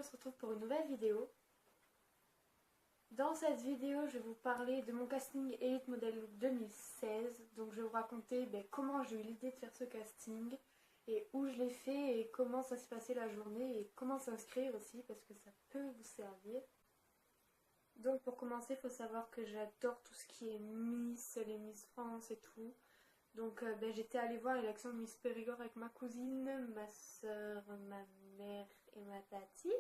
on se retrouve pour une nouvelle vidéo. Dans cette vidéo, je vais vous parler de mon casting Elite Model Look 2016. Donc je vais vous raconter comment j'ai eu l'idée de faire ce casting et où je l'ai fait et comment ça s'est passé la journée et comment s'inscrire aussi parce que ça peut vous servir. Donc pour commencer, il faut savoir que j'adore tout ce qui est Miss, les Miss France et tout. Donc j'étais allée voir l'élection de Miss Périgord avec ma cousine, ma soeur, ma mère et ma tati.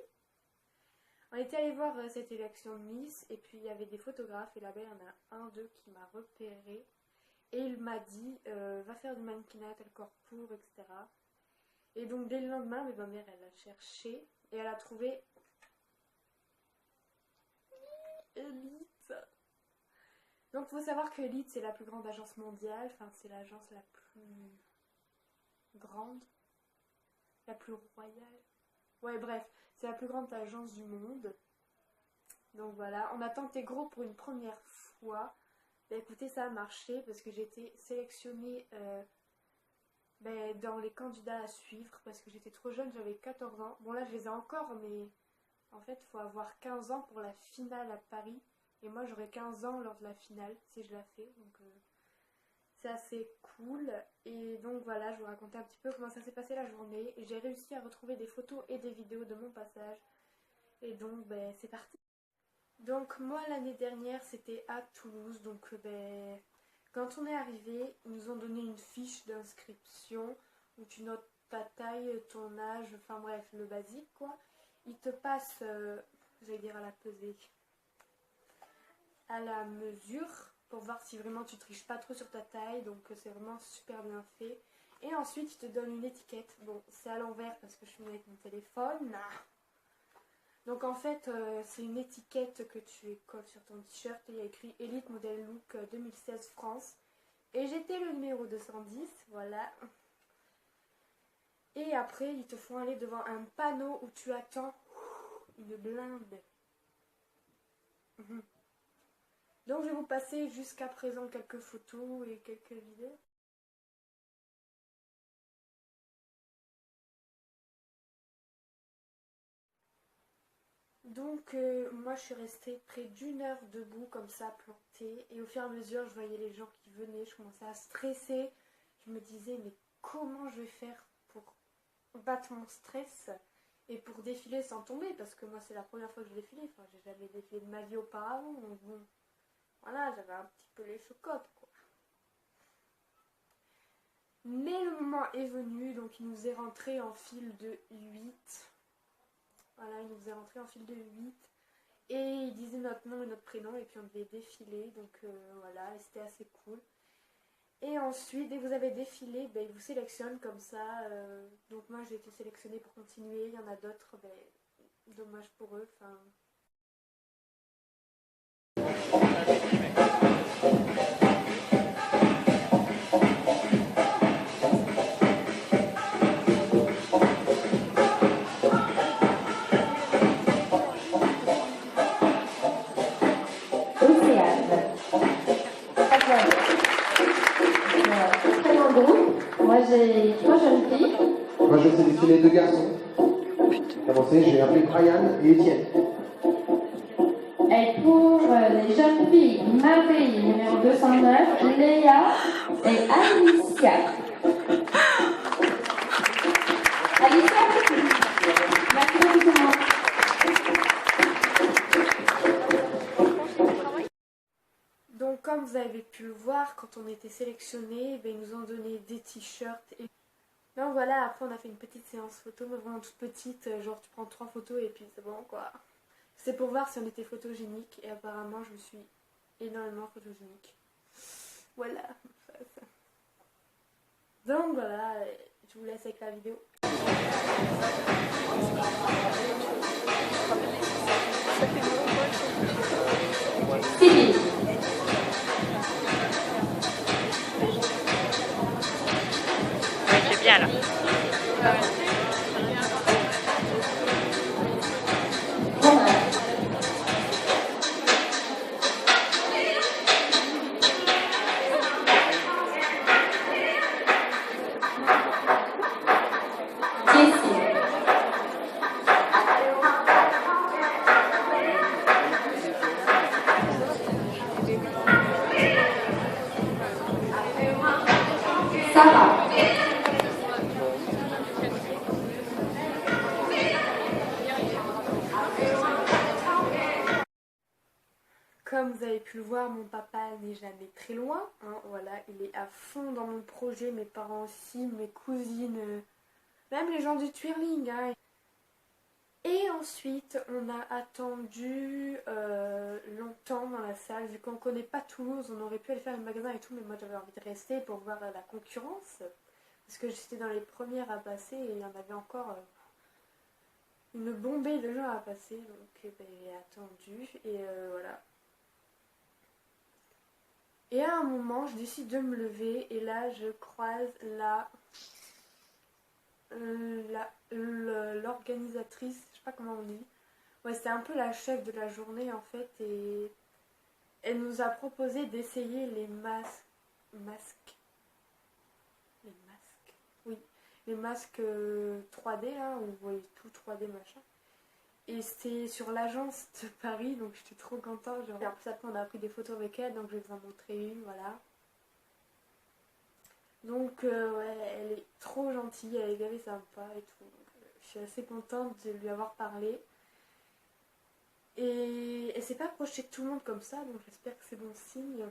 On était allé voir cette élection de Miss et puis il y avait des photographes et là-bas il y en a un d'eux qui m'a repéré et il m'a dit va faire du mannequinat, tel corps pour, etc. Et donc dès le lendemain, ma mère elle a cherché et elle a trouvé Elite. Donc il faut savoir que Elite c'est la plus grande agence mondiale, enfin c'est l'agence la plus grande, la plus royale. Ouais bref, c'est la plus grande agence du monde. Donc voilà, on a tenté gros pour une première fois. Écoutez, ça a marché parce que j'ai été sélectionnée dans les candidats à suivre parce que j'étais trop jeune, j'avais 14 ans. Bon là je les ai encore mais en fait il faut avoir 15 ans pour la finale à Paris. Et moi j'aurai 15 ans lors de la finale si je la fais. Donc c'est assez cool. Et donc voilà, je vous racontais un petit peu comment ça s'est passé la journée. Et j'ai réussi à retrouver des photos et des vidéos de mon passage. Et donc c'est parti. Donc moi l'année dernière c'était à Toulouse. Donc quand on est arrivé, ils nous ont donné une fiche d'inscription où tu notes ta taille, ton âge, enfin bref, le basique quoi. Ils te passent, j'allais dire à la pesée, à la mesure pour voir si vraiment tu triches pas trop sur ta taille, donc c'est vraiment super bien fait. Et ensuite ils te donnent une étiquette. Bon, c'est à l'envers parce que je suis avec mon téléphone. Donc en fait c'est une étiquette que tu colles sur ton t-shirt et il y a écrit Elite Model Look 2016 France. Et j'étais le numéro 210, voilà. Et après ils te font aller devant un panneau où tu attends une blinde. Donc je vais vous passer jusqu'à présent quelques photos et quelques vidéos. Donc moi je suis restée près d'une heure debout comme ça plantée et au fur et à mesure je voyais les gens qui venaient, je commençais à stresser. Je me disais mais comment je vais faire pour battre mon stress et pour défiler sans tomber parce que moi c'est la première fois que je défilais, enfin j'ai jamais défilé de ma vie auparavant donc bon. Voilà, j'avais un petit peu les chocottes, quoi. Mais le moment est venu, donc il nous est rentré en file de 8. Voilà, il nous est rentré en file de 8. Et il disait notre nom et notre prénom, et puis on devait défiler, donc voilà, et c'était assez cool. Et ensuite, dès que vous avez défilé, ils vous sélectionnent comme ça. Donc moi j'ai été sélectionnée pour continuer, il y en a d'autres, dommage pour eux, enfin... Moi j'ai 3 jeunes filles. Moi je sélectionnais 2 garçons. Commencé, j'ai appelé Brian et Étienne. Et pour les jeunes filles, Marie, numéro 209, Léa et Alicia. Alicia, merci beaucoup. Donc comme vous avez pu le voir, quand on était sélectionnés, ils nous ont donné des t-shirts. Et... Donc voilà, après on a fait une petite séance photo, mais vraiment toute petite, genre tu prends 3 photos et puis c'est bon quoi. C'est pour voir si on était photogénique et apparemment je me suis énormément photogénique. Voilà. Donc voilà, je vous laisse avec la vidéo. Céline. C'est bien là. Jessie. voir, mon papa n'est jamais très loin. Hein, voilà, il est à fond dans mon projet, mes parents aussi, mes cousines, même les gens du twirling. Hein. Et ensuite, on a attendu longtemps dans la salle. Vu qu'on ne connaît pas Toulouse, on aurait pu aller faire le magasin et tout, mais moi j'avais envie de rester pour voir la concurrence. Parce que j'étais dans les premières à passer et il y en avait encore une bombée de gens à passer. Donc j'ai attendu et voilà. Et à un moment, je décide de me lever et là, je croise l'organisatrice, je sais pas comment on dit. Ouais, c'était un peu la chef de la journée en fait et elle nous a proposé d'essayer les masques. Oui, les masques 3D là, où vous voyez tout 3D machin. Et c'était sur l'agence de Paris, donc j'étais trop contente. Genre. Et en plus après on a pris des photos avec elle, donc je vais vous en montrer une, voilà. Donc ouais, elle est trop gentille, elle est gavé sympa et tout. Donc, je suis assez contente de lui avoir parlé. Et elle s'est pas approchée de tout le monde comme ça, donc j'espère que c'est bon signe.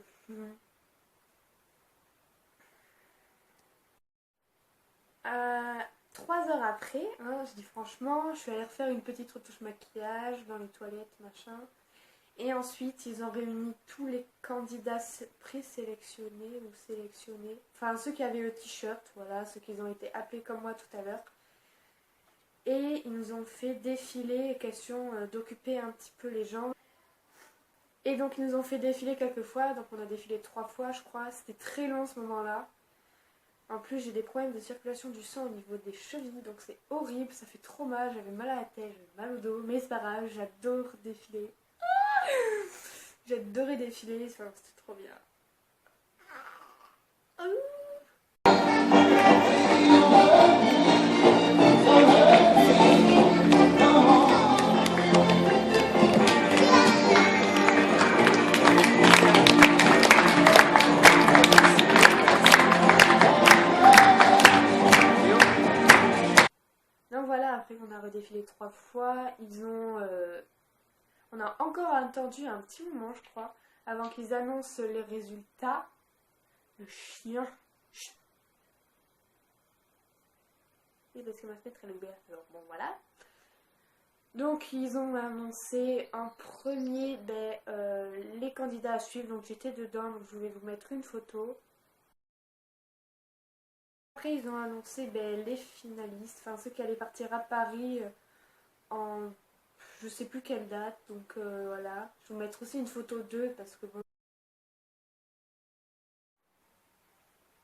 3 heures après, hein, je dis franchement, je suis allée refaire une petite retouche maquillage dans les toilettes, machin. Et ensuite, ils ont réuni tous les candidats présélectionnés ou sélectionnés. Enfin, ceux qui avaient le t-shirt, voilà, ceux qui ont été appelés comme moi tout à l'heure. Et ils nous ont fait défiler, question d'occuper un petit peu les gens. Et donc, ils nous ont fait défiler quelques fois. Donc, on a défilé 3 fois, je crois. C'était très long ce moment-là. En plus, j'ai des problèmes de circulation du sang au niveau des chevilles. Donc, c'est horrible, ça fait trop mal. J'avais mal à la tête, j'avais mal au dos. Mais c'est pas grave, j'adore défiler. J'adorais défiler, c'était trop bien. Donc voilà, après qu'on a redéfilé 3 fois, on a encore attendu un petit moment, je crois, avant qu'ils annoncent les résultats. Le chien. Oui, parce que ma fenêtre elle est ouverte, alors bon voilà. Donc ils ont annoncé en premier les candidats à suivre, donc j'étais dedans, donc je vais vous mettre une photo. Après ils ont annoncé les finalistes, enfin ceux qui allaient partir à Paris en je sais plus quelle date, donc voilà. Je vais vous mettre aussi une photo d'eux parce que bon.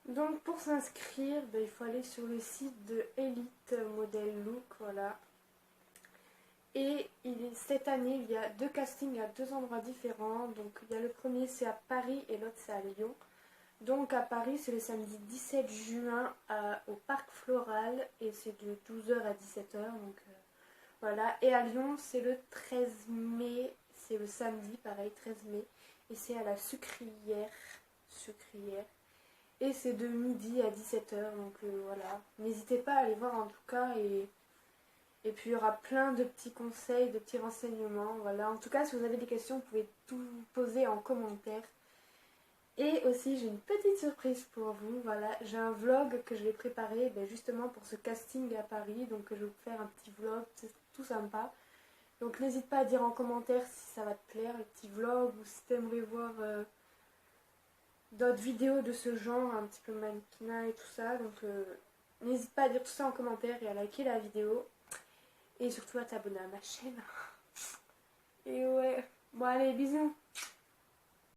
Donc pour s'inscrire, il faut aller sur le site de Elite Model Look, voilà. Et cette année, il y a 2 castings à 2 endroits différents. Donc il y a le premier c'est à Paris et l'autre c'est à Lyon. Donc à Paris c'est le samedi 17 juin au Parc Floral et c'est de 12h à 17h. Donc voilà. Et à Lyon c'est le 13 mai, c'est le samedi pareil 13 mai. Et c'est à la Sucrière. Et c'est de midi à 17h, donc voilà. N'hésitez pas à aller voir en tout cas. Et puis il y aura plein de petits conseils, de petits renseignements. Voilà. En tout cas, si vous avez des questions, vous pouvez tout poser en commentaire. Et aussi, j'ai une petite surprise pour vous. Voilà, j'ai un vlog que je vais préparer justement pour ce casting à Paris. Donc je vais vous faire un petit vlog, c'est tout sympa. Donc n'hésite pas à dire en commentaire si ça va te plaire, le petit vlog, ou si tu aimerais voir d'autres vidéos de ce genre, un petit peu mannequinat et tout ça. Donc n'hésite pas à dire tout ça en commentaire et à liker la vidéo. Et surtout à t'abonner à ma chaîne. Et ouais, bon allez, bisous.